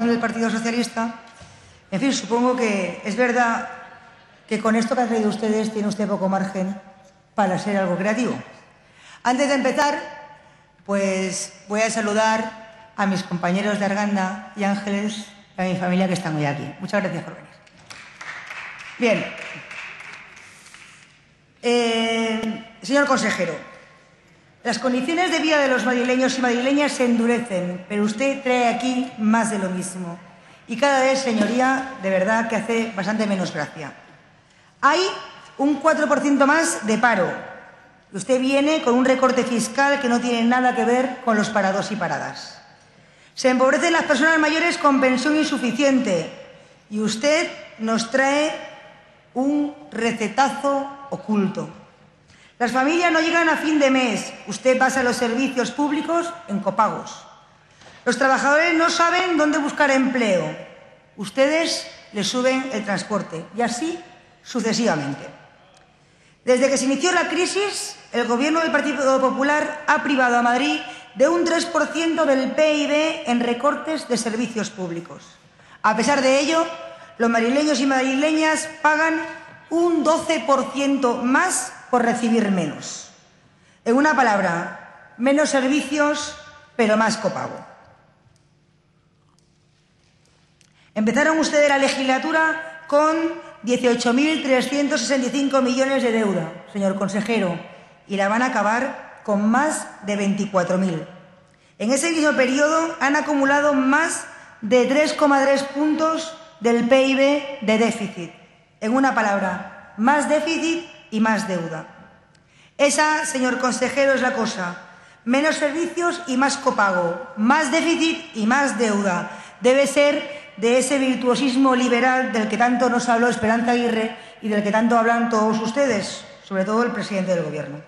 del Partido Socialista. En fin, supongo que es verdad que con esto que han traído ustedes tiene usted poco margen para ser algo creativo. Antes de empezar, pues voy a saludar a mis compañeros de Arganda y Ángeles y a mi familia que están hoy aquí. Muchas gracias por venir. Bien. Señor consejero, las condiciones de vida de los madrileños y madrileñas se endurecen, pero usted trae aquí más de lo mismo. Y cada vez, señoría, de verdad que hace bastante menos gracia. Hay un 4% más de paro. Usted viene con un recorte fiscal que no tiene nada que ver con los parados y paradas. Se empobrecen las personas mayores con pensión insuficiente y usted nos trae un recetazo oculto. Las familias no llegan a fin de mes. Usted basa los servicios públicos en copagos. Los trabajadores no saben dónde buscar empleo. Ustedes les suben el transporte y así sucesivamente. Desde que se inició la crisis, el Gobierno del Partido Popular ha privado a Madrid de un 3% del PIB en recortes de servicios públicos. A pesar de ello, los madrileños y madrileñas pagan un 12% más por recibir menos. En una palabra, menos servicios, pero más copago. Empezaron ustedes la legislatura con 18.365 millones de deuda, señor consejero, y la van a acabar con más de 24.000. En ese mismo periodo han acumulado más de 3,3 puntos del PIB de déficit. En una palabra, más déficit y más deuda. Esa, señor consejero, es la cosa. Menos servicios y más copago. Más déficit y más deuda. Debe ser de ese virtuosismo liberal del que tanto nos habló Esperanza Aguirre y del que tanto hablan todos ustedes, sobre todo el presidente del Gobierno.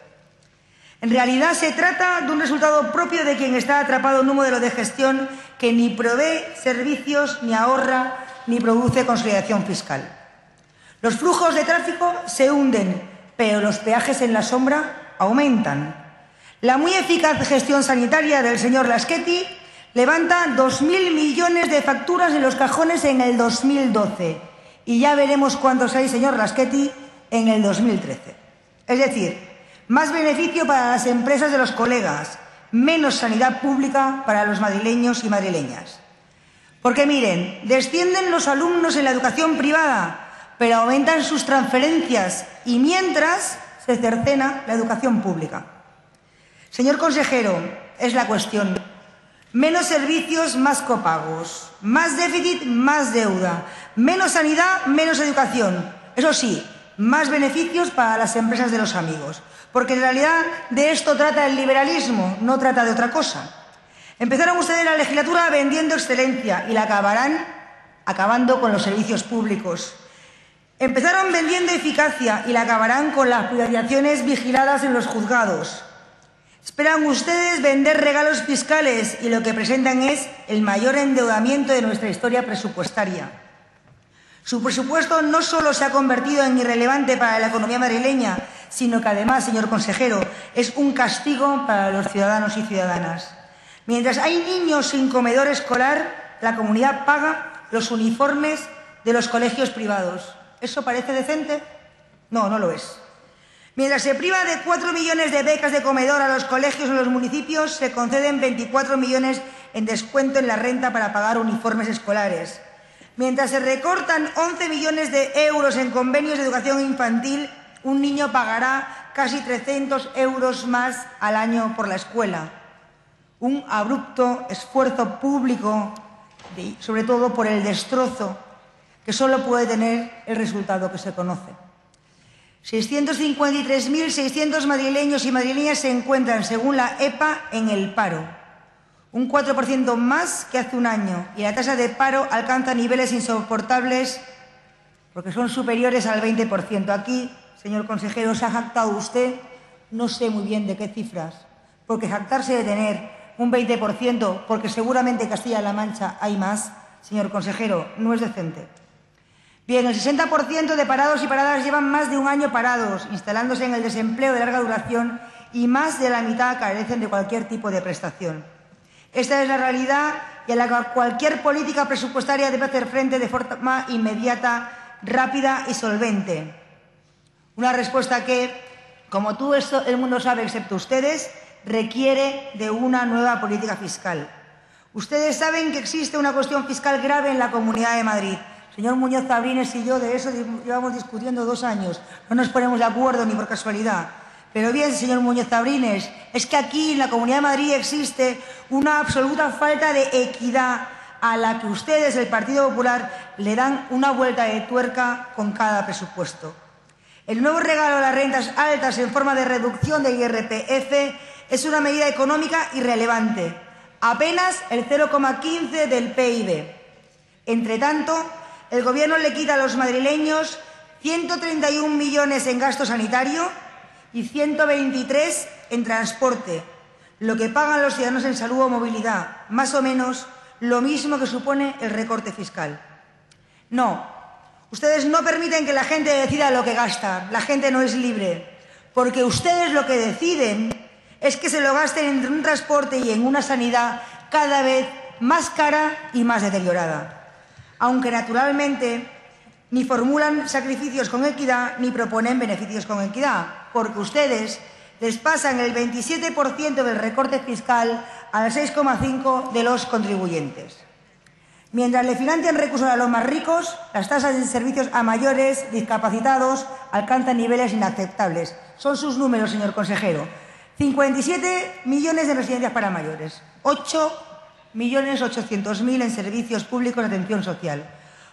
En realidad se trata de un resultado propio de quien está atrapado en un modelo de gestión que ni provee servicios, ni ahorra, ni produce consolidación fiscal. Los flujos de tráfico se hunden, pero los peajes en la sombra aumentan. La muy eficaz gestión sanitaria del señor Laschetti levanta 2.000 millones de facturas en los cajones en el 2012 y ya veremos cuántos hay, señor Laschetti, en el 2013. Es decir, más beneficio para las empresas de los colegas, menos sanidad pública para los madrileños y madrileñas. Porque miren, descienden los alumnos en la educación privada, pero aumentan sus transferencias y mientras se cercena la educación pública. Señor consejero, es la cuestión. Menos servicios, más copagos. Más déficit, más deuda. Menos sanidad, menos educación. Eso sí, más beneficios para las empresas de los amigos. Porque en realidad de esto trata el liberalismo, no trata de otra cosa. Empezaron ustedes la legislatura vendiendo excelencia y la acabarán acabando con los servicios públicos. Empezaron vendiendo eficacia y la acabarán con las privatizaciones vigiladas en los juzgados. Esperan ustedes vender regalos fiscales y lo que presentan es el mayor endeudamiento de nuestra historia presupuestaria. Su presupuesto no solo se ha convertido en irrelevante para la economía madrileña, sino que además, señor consejero, es un castigo para los ciudadanos y ciudadanas. Mientras hay niños sin comedor escolar, la comunidad paga los uniformes de los colegios privados. ¿Eso parece decente? No, no lo es. Mientras se priva de 4 millones de becas de comedor a los colegios en los municipios, se conceden 24 millones en descuento en la renta para pagar uniformes escolares. Mientras se recortan 11 millones de euros en convenios de educación infantil, un niño pagará casi 300 euros más al año por la escuela. Un abrupto esfuerzo público, sobre todo por el destrozo, que solo puede tener el resultado que se conoce. 653.600 madrileños y madrileñas se encuentran, según la EPA, en el paro. Un 4% más que hace un año. Y la tasa de paro alcanza niveles insoportables porque son superiores al 20%. Aquí, señor consejero, se ha jactado usted, no sé muy bien de qué cifras, porque jactarse de tener un 20%, porque seguramente en Castilla-La Mancha hay más, señor consejero, no es decente. Bien, el 60% de parados y paradas llevan más de un año parados, instalándose en el desempleo de larga duración y más de la mitad carecen de cualquier tipo de prestación. Esta es la realidad y a la que cualquier política presupuestaria debe hacer frente de forma inmediata, rápida y solvente. Una respuesta que, como todo el mundo sabe excepto ustedes, requiere de una nueva política fiscal. Ustedes saben que existe una cuestión fiscal grave en la Comunidad de Madrid. Señor Muñoz Abrines y yo de eso llevamos discutiendo 2 años. No nos ponemos de acuerdo ni por casualidad. Pero bien, señor Muñoz Abrines, es que aquí en la Comunidad de Madrid existe una absoluta falta de equidad a la que ustedes, el Partido Popular, le dan una vuelta de tuerca con cada presupuesto. El nuevo regalo a las rentas altas en forma de reducción del IRPF es una medida económica irrelevante, apenas el 0,15 del PIB. Entre tanto, el Gobierno le quita a los madrileños 131 millones en gasto sanitario y 123 en transporte, lo que pagan los ciudadanos en salud o movilidad, más o menos lo mismo que supone el recorte fiscal. No, ustedes no permiten que la gente decida lo que gasta, la gente no es libre, porque ustedes lo que deciden es que se lo gasten en un transporte y en una sanidad cada vez más cara y más deteriorada. Aunque naturalmente ni formulan sacrificios con equidad ni proponen beneficios con equidad, porque ustedes les pasan el 27% del recorte fiscal al 6,5% de los contribuyentes. Mientras le financian recursos a los más ricos, las tasas de servicios a mayores, discapacitados, alcanzan niveles inaceptables. Son sus números, señor consejero. 57 millones de residencias para mayores, 8.800.000 en servicios públicos de atención social,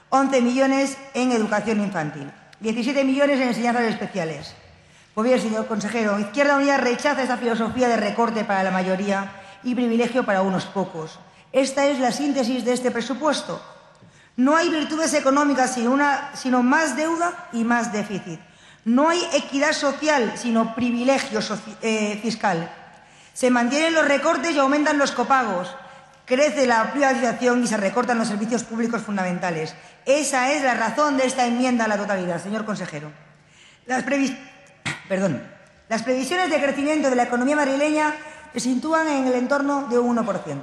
11 millones en educación infantil, 17 millones en enseñanzas especiales. Pues bien, señor consejero, Izquierda Unida rechaza esa filosofía de recorte para la mayoría y privilegio para unos pocos. Esta es la síntesis de este presupuesto. No hay virtudes económicas sino más deuda y más déficit. No hay equidad social sino privilegio fiscal. Se mantienen los recortes y aumentan los copagos. Crece la privatización y se recortan los servicios públicos fundamentales. Esa es la razón de esta enmienda a la totalidad, señor consejero. Las previsiones de crecimiento de la economía madrileña se sitúan en el entorno de un 1%.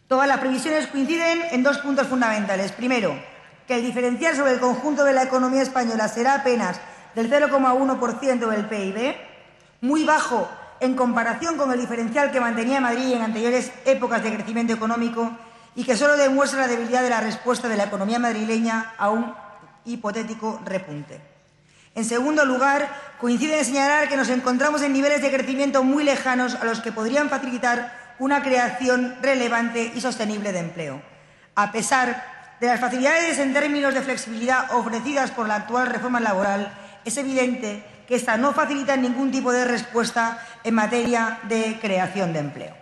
Todas las previsiones coinciden en 2 puntos fundamentales. Primero, que el diferencial sobre el conjunto de la economía española será apenas del 0,1% del PIB, muy bajo en comparación con el diferencial que mantenía Madrid en anteriores épocas de crecimiento económico y que solo demuestra la debilidad de la respuesta de la economía madrileña a un hipotético repunte. En segundo lugar, coincide en señalar que nos encontramos en niveles de crecimiento muy lejanos a los que podrían facilitar una creación relevante y sostenible de empleo. A pesar de las facilidades en términos de flexibilidad ofrecidas por la actual reforma laboral, es evidente que esta no facilita ningún tipo de respuesta en materia de creación de empleo.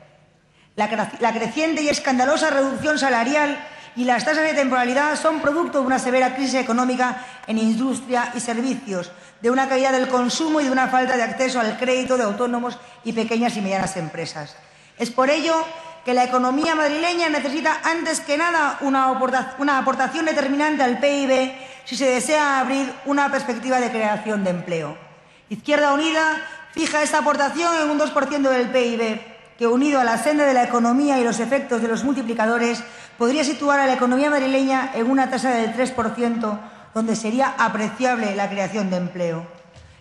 La creciente y escandalosa reducción salarial y las tasas de temporalidad son producto de una severa crisis económica en industria y servicios, de una caída del consumo y de una falta de acceso al crédito de autónomos y pequeñas y medianas empresas. Es por ello que la economía madrileña necesita antes que nada una aportación determinante al PIB si se desea abrir una perspectiva de creación de empleo. Izquierda Unida fija esta aportación en un 2% del PIB, que unido a la senda de la economía y los efectos de los multiplicadores, podría situar a la economía madrileña en una tasa del 3%, donde sería apreciable la creación de empleo.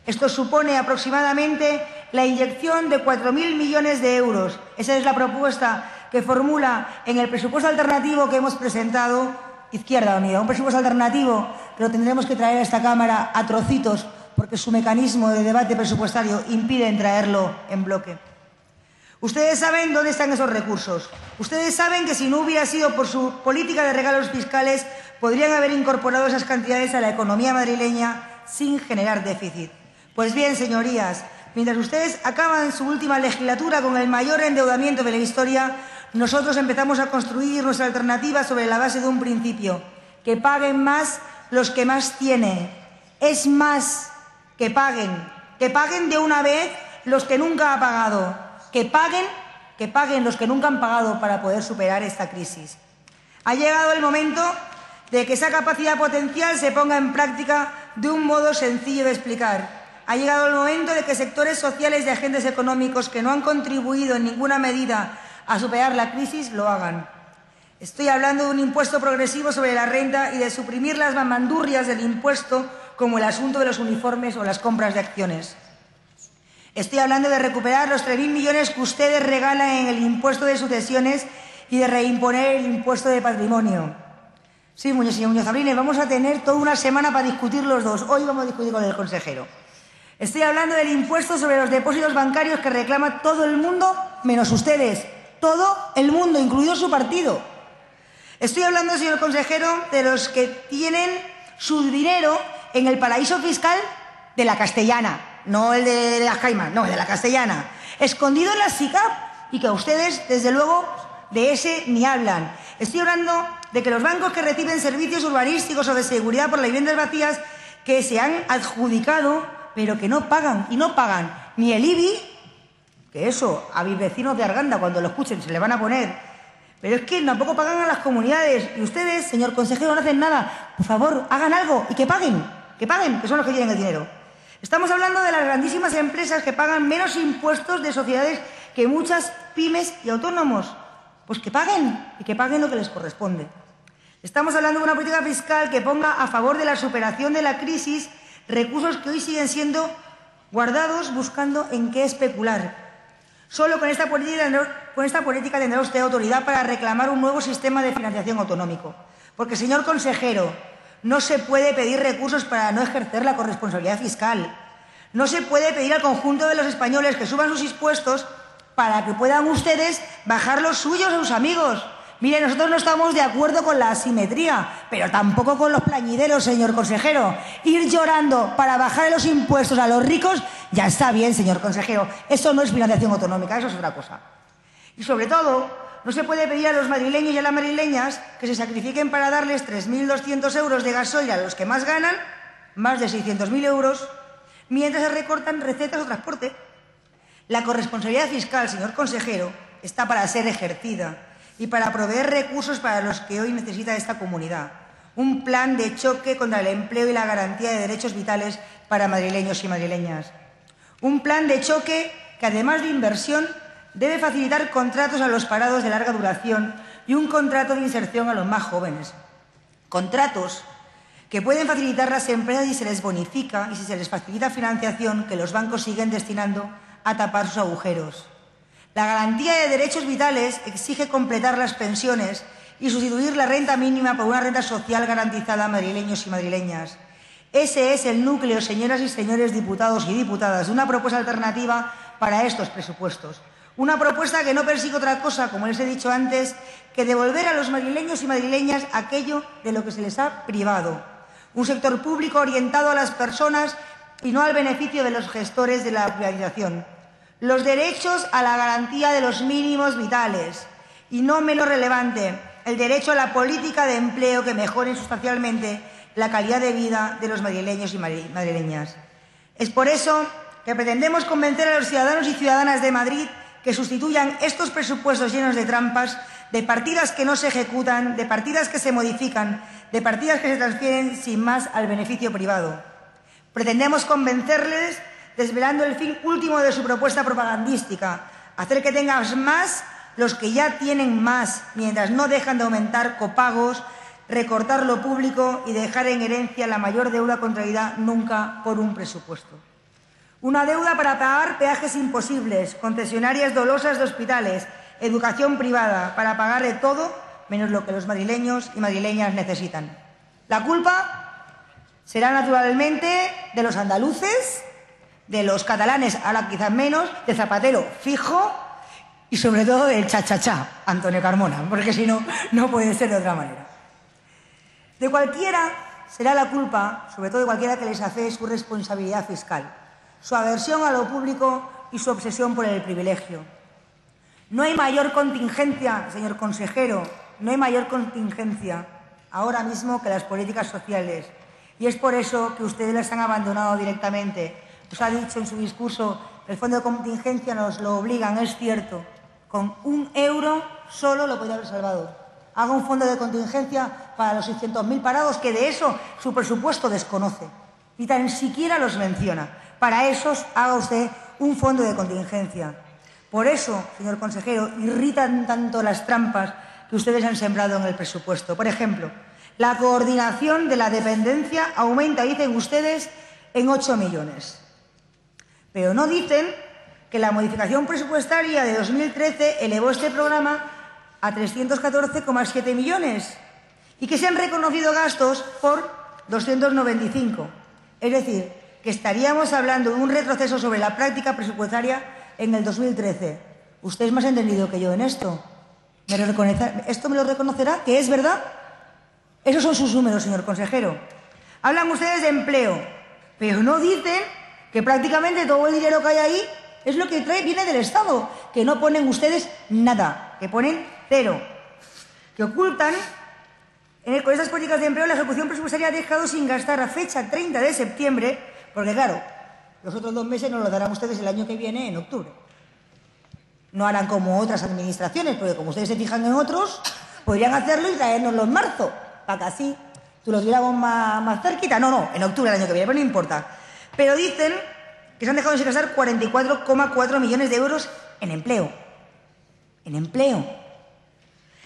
Esto supone aproximadamente la inyección de 4.000 millones de euros. Esa es la propuesta que formula en el presupuesto alternativo que hemos presentado Izquierda Unida. Un presupuesto alternativo que lo tendremos que traer a esta Cámara a trocitos porque su mecanismo de debate presupuestario impide traerlo en bloque. Ustedes saben dónde están esos recursos. Ustedes saben que si no hubiera sido por su política de regalos fiscales, podrían haber incorporado esas cantidades a la economía madrileña sin generar déficit. Pues bien, señorías, mientras ustedes acaban su última legislatura con el mayor endeudamiento de la historia, nosotros empezamos a construir nuestra alternativa sobre la base de un principio: que paguen más los que más tienen. Es más, que paguen de una vez los que nunca han pagado, que paguen los que nunca han pagado para poder superar esta crisis. Ha llegado el momento de que esa capacidad potencial se ponga en práctica de un modo sencillo de explicar. Ha llegado el momento de que sectores sociales y agentes económicos que no han contribuido en ninguna medida a superar la crisis, lo hagan. Estoy hablando de un impuesto progresivo sobre la renta y de suprimir las mamandurrias del impuesto, como el asunto de los uniformes o las compras de acciones. Estoy hablando de recuperar los 3.000 millones que ustedes regalan en el impuesto de sucesiones y de reimponer el impuesto de patrimonio. Sí, señor Muñoz Abrines, vamos a tener toda una semana para discutir los dos. Hoy vamos a discutir con el consejero. Estoy hablando del impuesto sobre los depósitos bancarios que reclama todo el mundo, menos ustedes. Todo el mundo, incluido su partido. Estoy hablando, señor consejero, de los que tienen su dinero en el paraíso fiscal de la Castellana, no el de las Caimán, no, el de la Castellana, escondido en la SICAP, y que a ustedes, desde luego, de ese ni hablan. Estoy hablando de que los bancos que reciben servicios urbanísticos o de seguridad por las viviendas vacías que se han adjudicado, pero que no pagan, y no pagan ni el IBI, que eso a mis vecinos de Arganda cuando lo escuchen se le van a poner. Pero es que tampoco pagan a las comunidades. Y ustedes, señor consejero, no hacen nada. Por favor, hagan algo y que paguen, que son los que tienen el dinero. Estamos hablando de las grandísimas empresas que pagan menos impuestos de sociedades que muchas pymes y autónomos. Pues que paguen, y que paguen lo que les corresponde. Estamos hablando de una política fiscal que ponga a favor de la superación de la crisis recursos que hoy siguen siendo guardados buscando en qué especular. Solo con esta política tendrá usted autoridad para reclamar un nuevo sistema de financiación autonómico. Porque, señor consejero, no se puede pedir recursos para no ejercer la corresponsabilidad fiscal. No se puede pedir al conjunto de los españoles que suban sus impuestos para que puedan ustedes bajar los suyos a sus amigos. Mire, nosotros no estamos de acuerdo con la asimetría, pero tampoco con los plañideros, señor consejero. Ir llorando para bajar los impuestos a los ricos ya está bien, señor consejero. Eso no es financiación autonómica, eso es otra cosa. Y sobre todo, no se puede pedir a los madrileños y a las madrileñas que se sacrifiquen para darles 3.200 euros de gasoil a los que más ganan, más de 600.000 euros, mientras se recortan recetas o transporte. La corresponsabilidad fiscal, señor consejero, está para ser ejercida y para proveer recursos para los que hoy necesita esta comunidad. Un plan de choque contra el empleo y la garantía de derechos vitales para madrileños y madrileñas. Un plan de choque que, además de inversión, debe facilitar contratos a los parados de larga duración y un contrato de inserción a los más jóvenes. Contratos que pueden facilitar las empresas y se les bonifica y si se les facilita financiación que los bancos siguen destinando a tapar sus agujeros. La garantía de derechos vitales exige completar las pensiones y sustituir la renta mínima por una renta social garantizada a madrileños y madrileñas. Ese es el núcleo, señoras y señores diputados y diputadas, de una propuesta alternativa para estos presupuestos. Una propuesta que no persigue otra cosa, como les he dicho antes, que devolver a los madrileños y madrileñas aquello de lo que se les ha privado. Un sector público orientado a las personas y no al beneficio de los gestores de la privatización. Los derechos a la garantía de los mínimos vitales y, no menos relevante, el derecho a la política de empleo que mejore sustancialmente la calidad de vida de los madrileños y madrileñas. Es por eso que pretendemos convencer a los ciudadanos y ciudadanas de Madrid que sustituyan estos presupuestos llenos de trampas, de partidas que no se ejecutan, de partidas que se modifican, de partidas que se transfieren sin más al beneficio privado. Pretendemos convencerles desvelando el fin último de su propuesta propagandística, hacer que tengan más los que ya tienen más, mientras no dejan de aumentar copagos, recortar lo público y dejar en herencia la mayor deuda contraída nunca por un presupuesto. Una deuda para pagar peajes imposibles, concesionarias dolosas de hospitales, educación privada, para pagar de todo menos lo que los madrileños y madrileñas necesitan. La culpa será naturalmente de los andaluces, de los catalanes, ahora quizás menos, de Zapatero fijo y sobre todo del cha-cha-cha, Antonio Carmona, porque si no, no puede ser de otra manera. De cualquiera será la culpa, sobre todo de cualquiera que les afee su responsabilidad fiscal, su aversión a lo público y su obsesión por el privilegio. No hay mayor contingencia, señor consejero, no hay mayor contingencia ahora mismo que las políticas sociales. Y es por eso que ustedes las han abandonado directamente. Nos ha dicho en su discurso que el fondo de contingencia nos lo obligan, es cierto. Con 1 euro solo lo podría haber salvado. Haga un fondo de contingencia para los 600.000 parados, que de eso su presupuesto desconoce. Ni tan siquiera los menciona. Para esos haga usted un fondo de contingencia. Por eso, señor consejero, irritan tanto las trampas que ustedes han sembrado en el presupuesto. Por ejemplo, la coordinación de la dependencia aumenta, dicen ustedes, en 8 millones. Pero no dicen que la modificación presupuestaria de 2013 elevó este programa a 314,7 millones y que se han reconocido gastos por 295. Es decir, que estaríamos hablando de un retroceso sobre la práctica presupuestaria en el 2013. Usted es más entendido que yo en esto. ¿Esto me lo reconocerá? ¿Que es verdad? Esos son sus números, señor consejero. Hablan ustedes de empleo, pero no dicen que prácticamente todo el dinero que hay ahí es lo que viene del Estado, que no ponen ustedes nada, que ponen cero, que ocultan. Con estas políticas de empleo la ejecución presupuestaria ha dejado sin gastar a fecha 30 de septiembre, porque claro, los otros 2 meses nos lo darán ustedes el año que viene, en octubre. No harán como otras administraciones, porque como ustedes se fijan en otros, podrían hacerlo y traérnoslo en marzo, para que así tú los viéramos más cerquita. No, en octubre del año que viene, pero no importa. Pero dicen que se han dejado sin gastar 44,4 millones de euros en empleo. En empleo.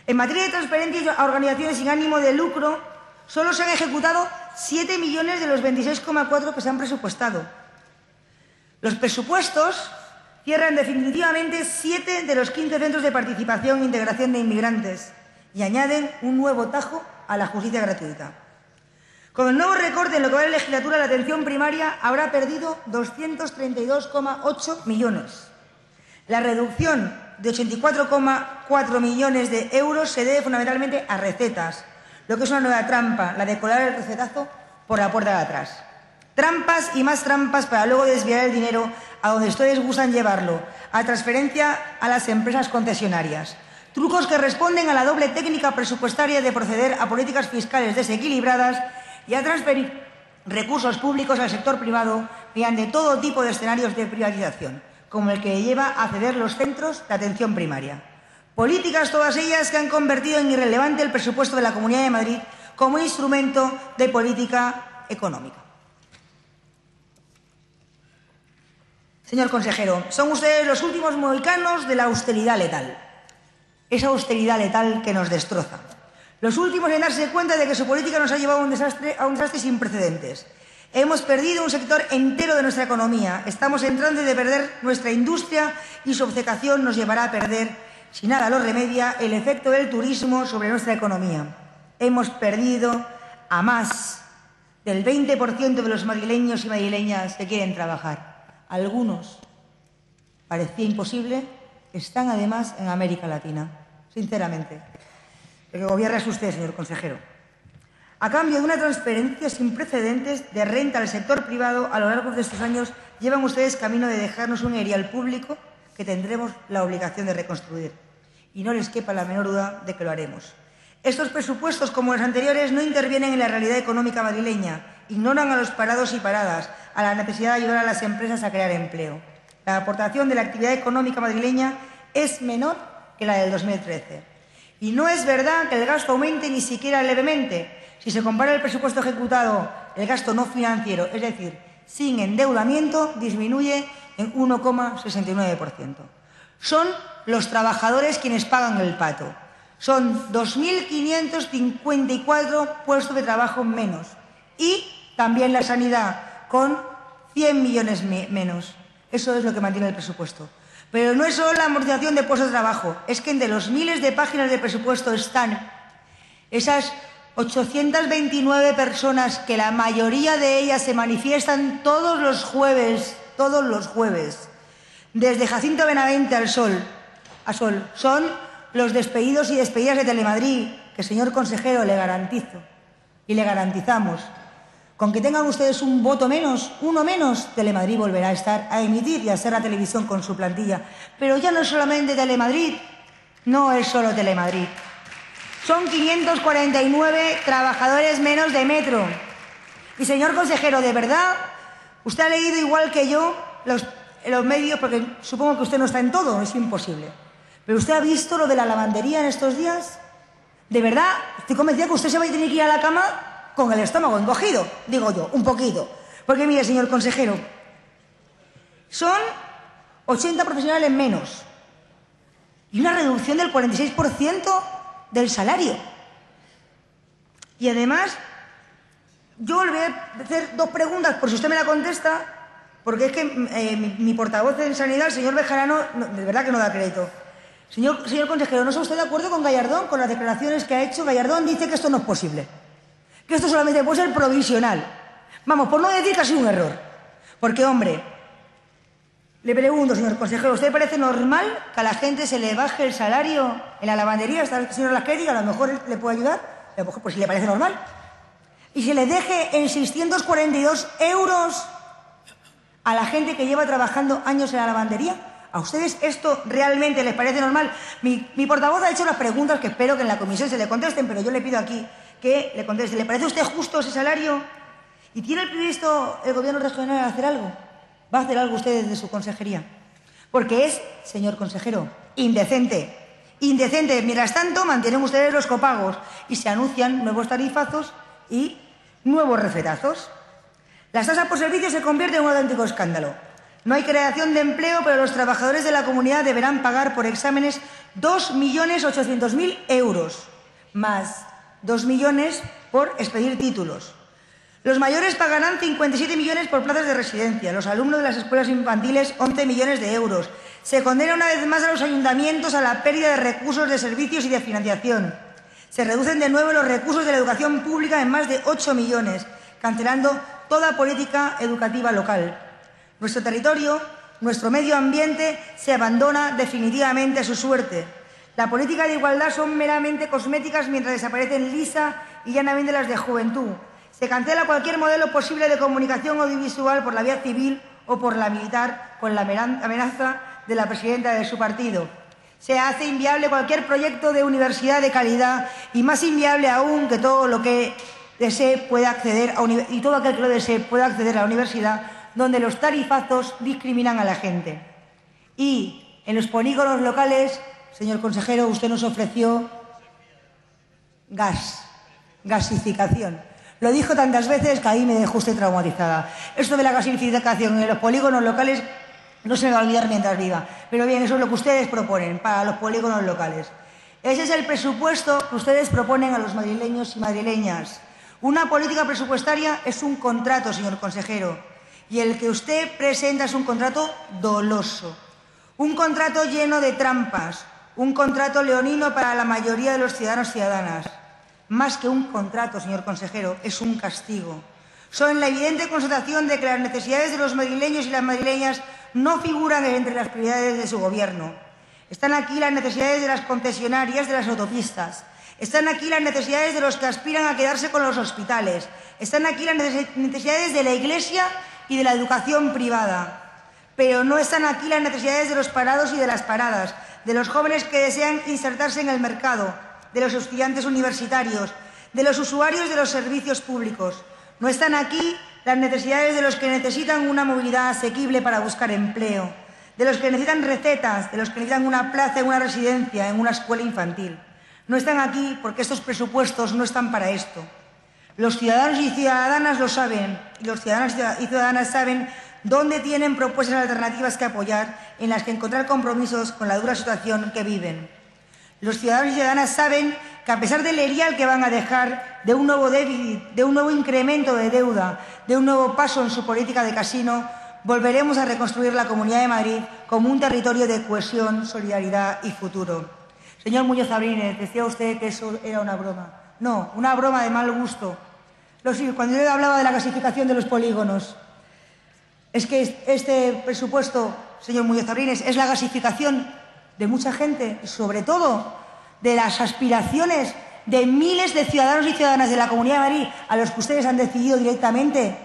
En materia de transferencias a organizaciones sin ánimo de lucro, solo se han ejecutado 7 millones de los 26,4 que se han presupuestado. Los presupuestos cierran definitivamente 7 de los 15 centros de participación e integración de inmigrantes y añaden un nuevo tajo a la justicia gratuita. Con el nuevo recorte en lo que va de legislatura, la atención primaria habrá perdido 232,8 millones. La reducción de 84,4 millones de euros se debe fundamentalmente a recetas, lo que es una nueva trampa, la de colar el recetazo por la puerta de atrás. Trampas y más trampas para luego desviar el dinero a donde ustedes gustan llevarlo, a transferencia a las empresas concesionarias. Trucos que responden a la doble técnica presupuestaria de proceder a políticas fiscales desequilibradas y a transferir recursos públicos al sector privado mediante todo tipo de escenarios de privatización, como el que lleva a ceder los centros de atención primaria. Políticas todas ellas que han convertido en irrelevante el presupuesto de la Comunidad de Madrid como instrumento de política económica. Señor consejero, son ustedes los últimos mohicanos de la austeridad letal. Esa austeridad letal que nos destroza. Los últimos en darse cuenta de que su política nos ha llevado a un desastre sin precedentes. Hemos perdido un sector entero de nuestra economía. Estamos entrando de perder nuestra industria y su obcecación nos llevará a perder, si nada lo remedia, el efecto del turismo sobre nuestra economía. Hemos perdido a más del 20% de los madrileños y madrileñas que quieren trabajar. Algunos, parecía imposible, están además en América Latina, sinceramente. El que gobierna es usted, señor consejero. A cambio de una transferencia sin precedentes de renta al sector privado, a lo largo de estos años llevan ustedes camino de dejarnos un erial público que tendremos la obligación de reconstruir. Y no les quepa la menor duda de que lo haremos. Estos presupuestos, como los anteriores, no intervienen en la realidad económica madrileña, ignoran a los parados y paradas, a la necesidad de ayudar a las empresas a crear empleo. La aportación de la actividad económica madrileña es menor que la del 2013. Y no es verdad que el gasto aumente ni siquiera levemente. Si se compara el presupuesto ejecutado, el gasto no financiero, es decir, sin endeudamiento, disminuye en 1,69%. Son los trabajadores quienes pagan el pato. Son 2.554 puestos de trabajo menos. Y también la sanidad, con 100 millones menos. Eso es lo que mantiene el presupuesto. Pero no es solo la amortización de puestos de trabajo, es que entre los miles de páginas de presupuesto están esas 829 personas que la mayoría de ellas se manifiestan todos los jueves, desde Jacinto Benavente a Sol. Son los despedidos y despedidas de Telemadrid, que, señor consejero, le garantizo y le garantizamos. Con que tengan ustedes un voto menos, uno menos, Telemadrid volverá a emitir y a ser la televisión con su plantilla. Pero ya no es solamente Telemadrid, no es solo Telemadrid. Son 549 trabajadores menos de Metro. Y, señor consejero, de verdad, usted ha leído igual que yo los medios, porque supongo que usted no está en todo, es imposible. Pero usted ha visto lo de la lavandería en estos días. De verdad, estoy convencida que usted se va a tener que ir a la cama con el estómago encogido, digo yo, un poquito. Porque, mire, señor consejero, son 80 profesionales menos. y una reducción del 46% del salario. Y además, yo le voy a hacer dos preguntas, por si usted me la contesta, porque es que mi portavoz en Sanidad, el señor Bejarano, de verdad que no da crédito. Señor consejero, ¿no está usted de acuerdo con Gallardón, con las declaraciones que ha hecho? Gallardón dice que esto no es posible, que esto solamente puede ser provisional. Vamos, por no decir que ha sido un error. Porque, hombre, le pregunto, señor consejero, ¿a usted le parece normal que a la gente se le baje el salario en la lavandería? Está el señor Lasquedi, a lo mejor le puede ayudar. A lo mejor, pues si le parece normal. Y se le deje en 642 euros a la gente que lleva trabajando años en la lavandería. ¿A ustedes esto realmente les parece normal? Mi portavoz ha hecho las preguntas que espero que en la comisión se le contesten, pero yo le pido aquí que le conteste. ¿Le parece a usted justo ese salario? ¿Y tiene previsto el Gobierno regional hacer algo? ¿Va a hacer algo usted desde su consejería? Porque es, señor consejero, indecente. Indecente. Mientras tanto, mantienen ustedes los copagos y se anuncian nuevos tarifazos y nuevos refretazos. Las tasas por servicio se convierten en un auténtico escándalo. No hay creación de empleo, pero los trabajadores de la comunidad deberán pagar por exámenes 2.800.000 euros, más 2 millones por expedir títulos. Los mayores pagarán 57 millones por plazas de residencia, los alumnos de las escuelas infantiles 11 millones de euros. Se condena una vez más a los ayuntamientos a la pérdida de recursos de servicios y de financiación. Se reducen de nuevo los recursos de la educación pública en más de 8 millones, cancelando toda política educativa local. Nuestro territorio, nuestro medio ambiente se abandona definitivamente a su suerte. La política de igualdad son meramente cosméticas mientras desaparecen lisa y llanamente las de juventud. Se cancela cualquier modelo posible de comunicación audiovisual por la vía civil o por la militar con la amenaza de la presidenta de su partido. Se hace inviable cualquier proyecto de universidad de calidad y más inviable aún que todo lo que desee pueda acceder y todo aquel que lo desee pueda acceder a la universidad, donde los tarifazos discriminan a la gente. Y en los polígonos locales, señor consejero, usted nos ofreció gasificación. Lo dijo tantas veces que ahí me dejó usted traumatizada. Esto de la gasificación en los polígonos locales no se me va a olvidar mientras viva. Pero bien, eso es lo que ustedes proponen para los polígonos locales. Ese es el presupuesto que ustedes proponen a los madrileños y madrileñas. Una política presupuestaria es un contrato, señor consejero, y el que usted presenta es un contrato doloso, un contrato lleno de trampas, un contrato leonino para la mayoría de los ciudadanos y ciudadanas. Más que un contrato, señor consejero, es un castigo. Son la evidente constatación de que las necesidades de los madrileños y las madrileñas no figuran entre las prioridades de su gobierno. Están aquí las necesidades de las concesionarias de las autopistas. Están aquí las necesidades de los que aspiran a quedarse con los hospitales. Están aquí las necesidades de la Iglesia y de la educación privada. Pero no están aquí las necesidades de los parados y de las paradas, de los jóvenes que desean insertarse en el mercado, de los estudiantes universitarios, de los usuarios de los servicios públicos. No están aquí las necesidades de los que necesitan una movilidad asequible para buscar empleo, de los que necesitan recetas, de los que necesitan una plaza en una residencia, en una escuela infantil. No están aquí porque estos presupuestos no están para esto. Los ciudadanos y ciudadanas lo saben, y los ciudadanos y ciudadanas saben dónde tienen propuestas alternativas que apoyar, en las que encontrar compromisos con la dura situación que viven. Los ciudadanos y ciudadanas saben que a pesar del erial que van a dejar, de un nuevo déficit, de un nuevo incremento de deuda, de un nuevo paso en su política de casino, volveremos a reconstruir la Comunidad de Madrid como un territorio de cohesión, solidaridad y futuro. Señor Muñoz Abrines, decía usted que eso era una broma. No, una broma de mal gusto. Cuando yo hablaba de la gasificación de los polígonos, es que este presupuesto, señor Muñoz Abrines, es la gasificación de mucha gente, sobre todo de las aspiraciones de miles de ciudadanos y ciudadanas de la Comunidad de Madrid a los que ustedes han decidido directamente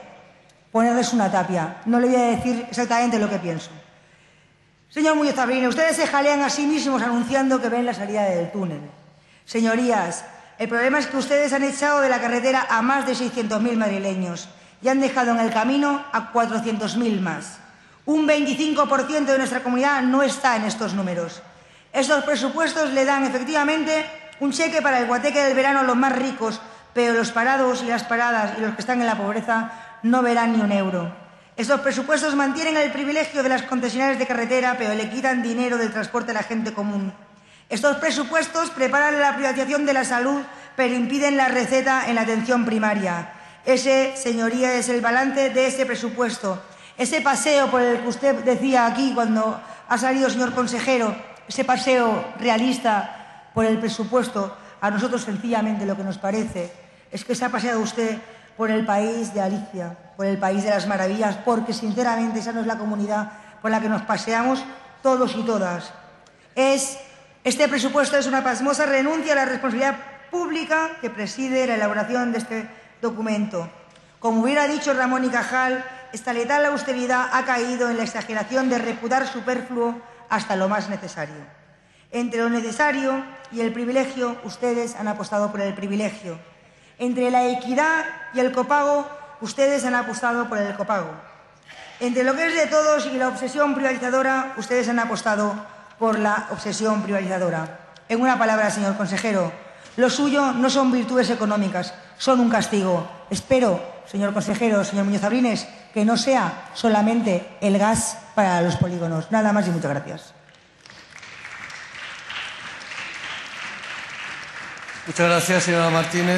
ponerles una tapia. No le voy a decir exactamente lo que pienso. Señor Muñoz Abrines, ustedes se jalean a sí mismos anunciando que ven la salida del túnel. Señorías, el problema es que ustedes han echado de la carretera a más de 600.000 madrileños y han dejado en el camino a 400.000 más. Un 25% de nuestra comunidad no está en estos números. Estos presupuestos le dan efectivamente un cheque para el guateque del verano a los más ricos, pero los parados y las paradas y los que están en la pobreza no verán ni un euro. Estos presupuestos mantienen el privilegio de las concesionarias de carretera, pero le quitan dinero del transporte a la gente común. Estos presupuestos preparan la privatización de la salud, pero impiden la receta en la atención primaria. Ese, señoría, es el balance de este presupuesto. Ese paseo por el que usted decía aquí cuando ha salido, señor consejero, ese paseo realista por el presupuesto, a nosotros sencillamente lo que nos parece es que se ha paseado usted por el país de Alicia, por el país de las maravillas, porque sinceramente esa no es la comunidad por la que nos paseamos todos y todas. Este presupuesto es una pasmosa renuncia a la responsabilidad pública que preside la elaboración de este documento. Como hubiera dicho Ramón y Cajal, esta letal austeridad ha caído en la exageración de reputar superfluo hasta lo más necesario. Entre lo necesario y el privilegio, ustedes han apostado por el privilegio. Entre la equidad y el copago, ustedes han apostado por el copago. Entre lo que es de todos y la obsesión privatizadora, ustedes han apostado por la obsesión privatizadora. En una palabra, señor consejero, lo suyo no son virtudes económicas, son un castigo. Espero, señor consejero, señor Muñoz Abrines, que no sea solamente el gas para los polígonos. Nada más y muchas gracias. Muchas gracias, señora Martínez.